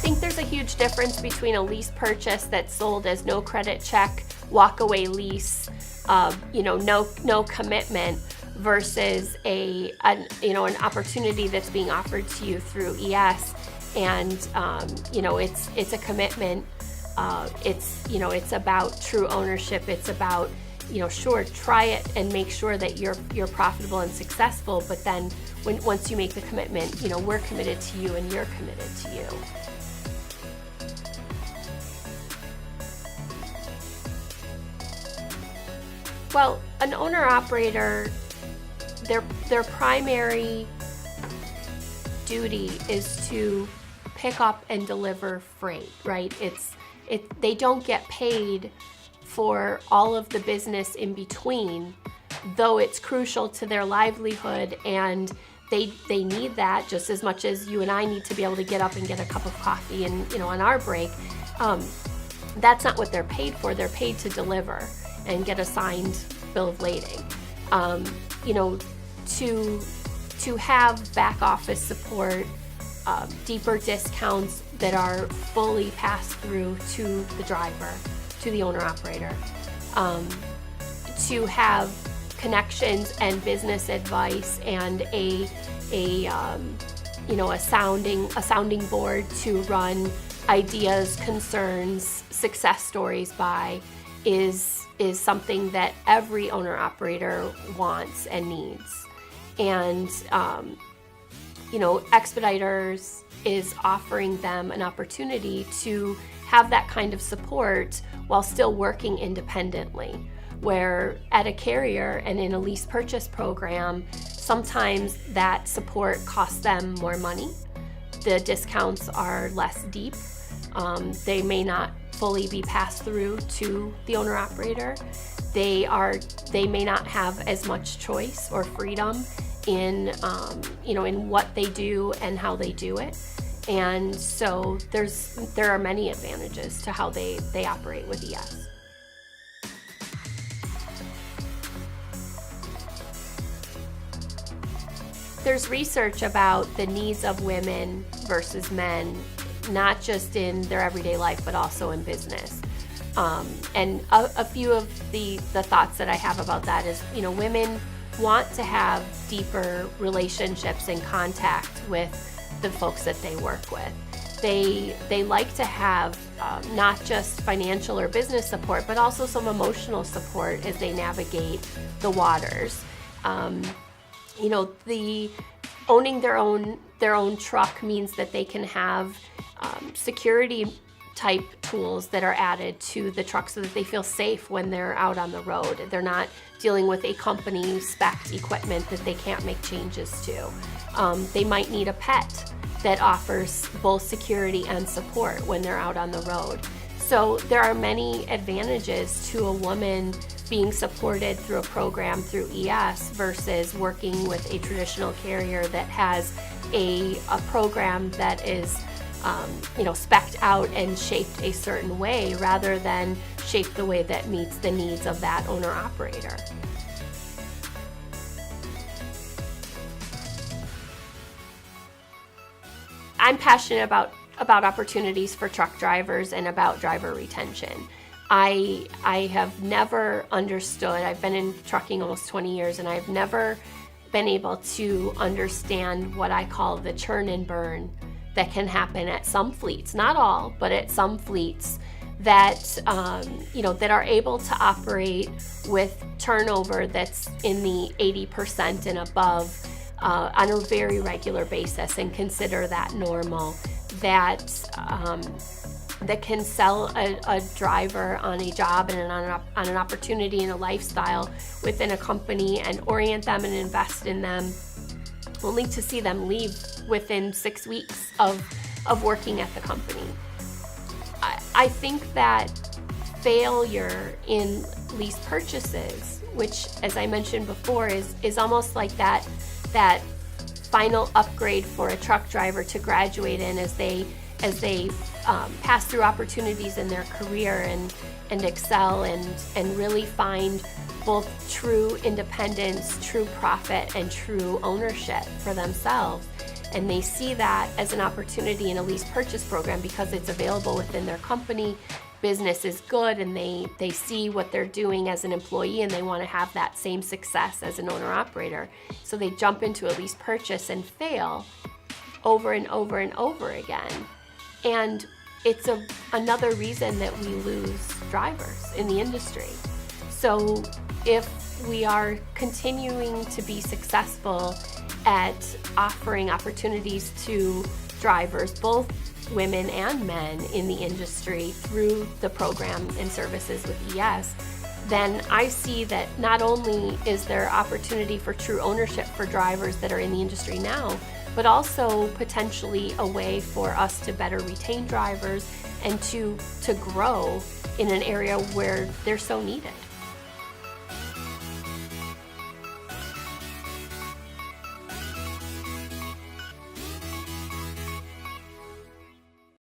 think there's a huge difference between a lease purchase that's sold as no credit check, walk-away lease, no commitment, versus an opportunity that's being offered to you through ES, and it's a commitment. It's about true ownership. It's about, sure, try it and make sure that you're profitable and successful, but then once you make the commitment, we're committed to you and you're committed to you. Well, an owner-operator, their primary duty is to pick up and deliver freight, right? They don't get paid for all of the business in between, though it's crucial to their livelihood, and they need that just as much as you and I need to be able to get up and get a cup of coffee and on our break. That's not what they're paid for. They're paid to deliver and get a signed bill of lading. To have back office support, deeper discounts that are fully passed through to the driver, to the owner-operator, to have connections and business advice and a sounding board to run ideas, concerns, success stories by is something that every owner-operator wants and needs. And Expediters is offering them an opportunity to have that kind of support while still working independently, where at a carrier and in a lease purchase program, sometimes that support costs them more money. The discounts are less deep. They may not fully be passed through to the owner-operator. They may not have as much choice or freedom in what they do and how they do it. And so there are many advantages to how they operate with ES. There's research about the needs of women versus men, not just in their everyday life, but also in business. And a few of the thoughts that I have about that is, women want to have deeper relationships and contact with the folks that they work with. They like to have not just financial or business support, but also some emotional support as they navigate the waters. The owning their own truck means that they can have security type tools that are added to the truck so that they feel safe when they're out on the road. They're not dealing with a company spec'd equipment that they can't make changes to. They might need a pet that offers both security and support when they're out on the road. So there are many advantages to a woman being supported through a program through ES versus working with a traditional carrier that has a program that is spec'd out and shaped a certain way rather than shaped the way that meets the needs of that owner-operator. I'm passionate about opportunities for truck drivers and about driver retention. I have never understood, I've been in trucking almost 20 years, and I've never been able to understand what I call the churn and burn that can happen at some fleets, not all, but at some fleets that that are able to operate with turnover that's in the 80% and above on a very regular basis, and consider that normal. That can sell a driver on a job and on an opportunity and a lifestyle within a company and orient them and invest in them, only to see them leave within 6 weeks of working at the company. I think that failure in lease purchases, which, as I mentioned before, is almost like that final upgrade for a truck driver to graduate in as they pass through opportunities in their career and excel and really find both true independence, true profit, and true ownership for themselves. and they see that as an opportunity in a lease purchase program because it's available within their company, business is good, and they see what they're doing as an employee and they want to have that same success as an owner operator. So they jump into a lease purchase and fail over and over and over again. And it's another reason that we lose drivers in the industry. So if we are continuing to be successful at offering opportunities to drivers, both women and men in the industry through the program and services with ES, then I see that not only is there opportunity for true ownership for drivers that are in the industry now, but also potentially a way for us to better retain drivers and to grow in an area where they're so needed.